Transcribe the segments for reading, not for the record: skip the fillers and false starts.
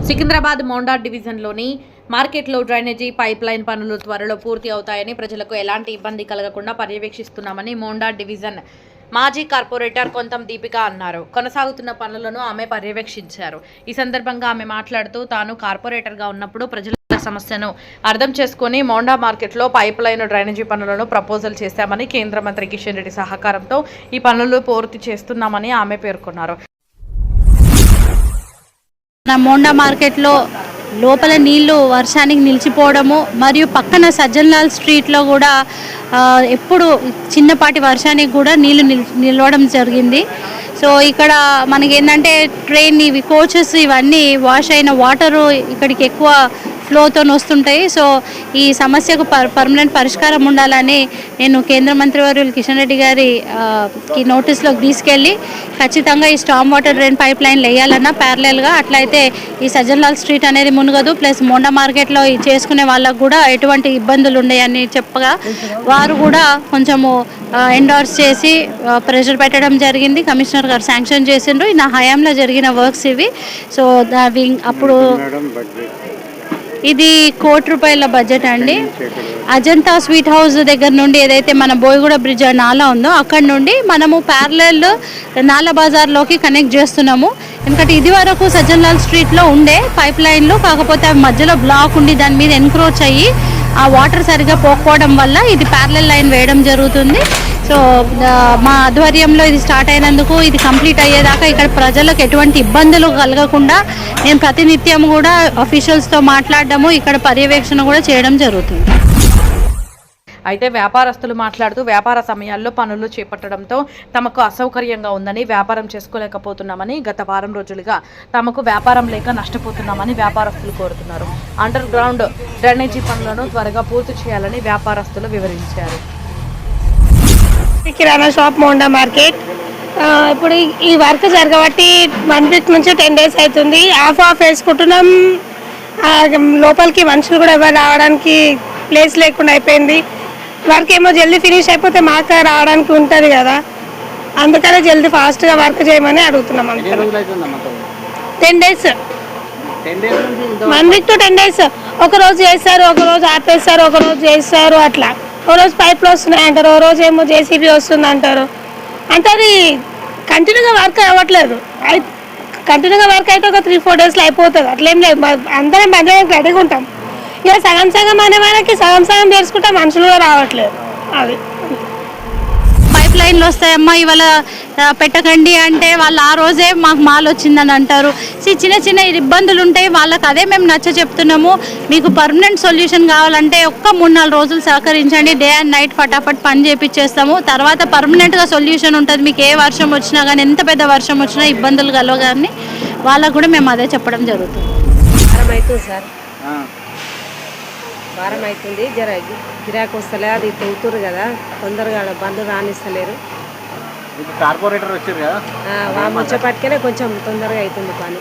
సికింద్రాబాద్ మోండా డివిజన్లోని మార్కెట్లో drainage pipe line పనులు త్వరలో పూర్తి అవుతాయని ప్రజలకు ఎలాంటి ఇబ్బంది కలగకుండా పర్యవేక్షిస్తున్నామని మోండా డివిజన్ మాజీ కార్పొరేటర్ కొంతం దీపిక అన్నారు. కొనసాగుతున్న పనులను ఆమె పర్యవేక్షించారు. ఈ సందర్భంగా ఆమె మాట్లాడుతూ తాను కార్పొరేటర్గా ఉన్నప్పుడు ప్రజల సమస్యను అర్థం చేసుకుని మోండా మార్కెట్లో పైప్ లైన్ డ్రైనేజీ పనులను ప్రపోజల్ చేశామని, కేంద్ర మంత్రి కిషన్ రెడ్డి సహకారంతో ఈ పనులు పూర్తి చేస్తున్నామని ఆమె పేర్కొన్నారు. మోండా మార్కెట్లో లోపల నీళ్లు వర్షానికి నిలిచిపోవడము మరియు పక్కన సజ్జన్లాల్ స్ట్రీట్లో కూడా ఎప్పుడు చిన్నపాటి వర్షానికి కూడా నీళ్లు నిలవడం జరిగింది. సో ఇక్కడ మనకి ఏంటంటే ట్రైన్ ఇవి కోచెస్ ఇవన్నీ వాష్ అయిన వాటరు ఇక్కడికి ఎక్కువ ఫ్లోతో వస్తుంటాయి. సో ఈ సమస్యకు పర్మనెంట్ పరిష్కారం ఉండాలని నేను కేంద్ర మంత్రివర్యులు కిషన్ రెడ్డి గారికి నోటీస్లోకి తీసుకెళ్ళి ఖచ్చితంగా ఈ స్టామ్ వాటర్ డ్రైన్ పైప్ లైన్లు వేయాలన్నా ప్యారలల్గా, అట్లయితే ఈ సజ్జన్లాల్ స్ట్రీట్ అనేది మునగదు. ప్లస్ మోండా మార్కెట్లో చేసుకునే వాళ్ళకు కూడా ఎటువంటి ఇబ్బందులు ఉన్నాయని చెప్పగా వారు కూడా కొంచెము ఎండార్స్ చేసి ప్రెషర్ పెట్టడం జరిగింది. కమిషనర్ గారు శాంక్షన్ చేసిండ్రు. నా హయాంలో జరిగిన వర్క్స్ ఇవి. సో అప్పుడు ఇది ₹1,00,00,000 బడ్జెట్ అండి. అజంతా స్వీట్ హౌస్ దగ్గర నుండి ఏదైతే మన బోయగూడ బ్రిడ్జ్ నాలా ఉందో అక్కడ నుండి మనము ప్యారలల్ నాలా బజార్లోకి కనెక్ట్ చేస్తున్నాము. ఎందుకంటే ఇది వరకు సజ్జన్లాల్ స్ట్రీట్లో ఉండే పైప్ లైన్లు, కాకపోతే అవి మధ్యలో బ్లాక్ ఉండి దాని మీద ఎన్క్రోచ్ అయ్యి ఆ వాటర్ సరిగా పోకపోవడం వల్ల ఇది ప్యారలల్ లైన్ వేయడం జరుగుతుంది. సో మా ఆధ్వర్యంలో ఇది స్టార్ట్ అయినందుకు ఇది కంప్లీట్ అయ్యేదాకా ఇక్కడ ప్రజలకు ఎటువంటి ఇబ్బందులు కలగకుండా నేను ప్రతినిత్యం కూడా అఫీషియల్స్తో మాట్లాడడము, ఇక్కడ పర్యవేక్షణ కూడా చేయడం జరుగుతుంది. అయితే వ్యాపారస్తులు మాట్లాడుతూ వ్యాపార సమయాల్లో పనులు చేపట్టడంతో తమకు అసౌకర్యంగా ఉందని, వ్యాపారం చేసుకోలేకపోతున్నామని, గత వారం రోజులుగా తమకు వ్యాపారం లేక నష్టపోతున్నామని వ్యాపారస్తులు కోరుతున్నారు. అండర్ గ్రౌండ్ డ్రైనేజీ పనులను త్వరగా పూర్తి చేయాలని వ్యాపారస్తులు వివరించారు. కిరాణా షాప్ మోండా మార్కెట్ ఇప్పుడు ఈ వర్క్ జరగబట్టి 1 వీక్ నుంచి 10 days అవుతుంది. ఆఫ్ వేసుకుంటున్నాం. లోపలికి మనుషులు కూడా ఎవరు రావడానికి ప్లేస్ లేకుండా అయిపోయింది. వర్క్ ఏమో జల్దీ ఫినిష్ అయిపోతే మాకు రావడానికి ఉంటుంది కదా, అందుకనే జల్దీ ఫాస్ట్గా వర్క్ చేయమని అడుగుతున్నాం. 10 days, 1 week to 10 days. ఒకరోజు చేస్తారు, ఒకరోజు ఆపేస్తారు, ఒకరోజు చేస్తారు. అట్లా ఓ రోజు పైప్లు వస్తున్నాయి అంటారు, ఓ రోజు ఏమో జేసీబీ వస్తుంది అంటారు. అంటే అది కంటిన్యూగా వర్క్ అవ్వట్లేదు. కంటిన్యూగా వర్క్ అయితే ఒక 3-4 daysలో అయిపోతుంది. అట్లేం లేదు, అందరం బంద్ చేయడానికి రెడీగా ఉంటాం. ఇక సగం అనే మనకి సగం చేసుకుంటే మనుషులు కూడా రావట్లేదు. అది పైప్ లైన్లు వస్తాయమ్మా ఇవాళ పెట్టకండి అంటే వాళ్ళు ఆ రోజే మాకు మాల్ వచ్చిందని అంటారు. చిన్న ఇబ్బందులు ఉంటాయి వాళ్ళకి. అదే మేము నచ్చ చెప్తున్నాము, మీకు పర్మనెంట్ సొల్యూషన్ కావాలంటే ఒక్క 3-4 రోజులు సహకరించండి. డే అండ్ నైట్ ఫటాఫట్ పని చేపించేస్తాము. తర్వాత పర్మనెంట్గా సొల్యూషన్ ఉంటుంది. మీకు ఏ వర్షం వచ్చినా కానీ, ఎంత పెద్ద వర్షం వచ్చినా ఇబ్బందులు కలవగానే వాళ్ళకు కూడా మేము అదే చెప్పడం జరుగుతుంది. వారం అవుతుంది, జర గిరాకు వస్తలే, అది తవ్వుతురు కదా, తొందరగా బండ్లు రానిస్తలేరు. కార్పొరేటర్ వచ్చారు కదా, వచ్చేపట్టుకనే కొంచెం తొందరగా అవుతుంది పని.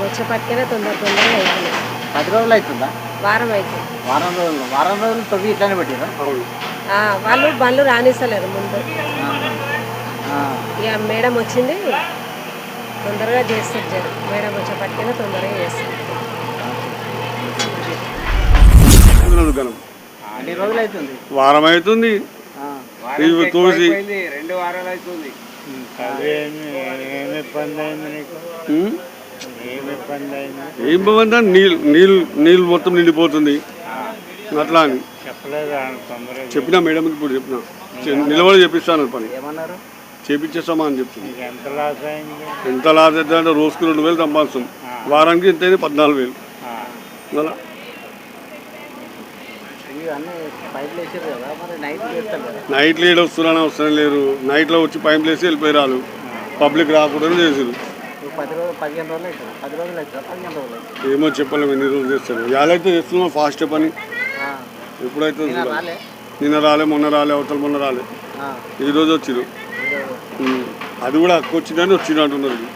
వచ్చేపట్టుకనే తొందరగా అవుతుంది. 10 రోజులు అవుతుందా? వారం అవుతుంది. వారం రోజులు తవ్వి ఇట్లానే పెట్టారు. వాళ్ళు బండ్లు రానిస్తలేరు ముందు. ఇక మేడం వచ్చింది, తొందరగా చేస్తారు. జర మేడం వచ్చేపట్టుకనే తొందరగా చేస్తారు. ఎన్ని రోజులు అవుతుంది? వారం అవుతుంది. 2 వారాలు అవుతుంది. ఏం బాగుందా? నీళ్ళు మొత్తం నిండిపోతుంది. అట్లా అని చెప్పినా మేడం, ఇప్పుడు చెప్పినా నిలబడి చెప్పిస్తాను పని చేపించేస్తామా అని చెప్తుంది. ఎంత లాస్ అవుతుంది అంటే రోజుకు 2,000 సంపాదిస్తాం. వారానికి ఎంత అయితే 14,000. అలా నైట్లు ఏడు వస్తూనే లేరు. నైట్లో వచ్చి పైపులు వేసి వెళ్ళిపోయి రాలు, పబ్లిక్ రాకూడదు చేసారు. ఏమో చెప్పలేము ఎన్ని రోజులు చేస్తారు. ఎలాగైతే చేస్తున్నాం ఫాస్ట్ పని. ఎప్పుడైతే నిన్న రాలే, మొన్న రాలే, అవతల మొన్న రాలే, ఈరోజు వచ్చిరు. అది కూడా అక్క వచ్చిందని వచ్చినట్టున్నారు.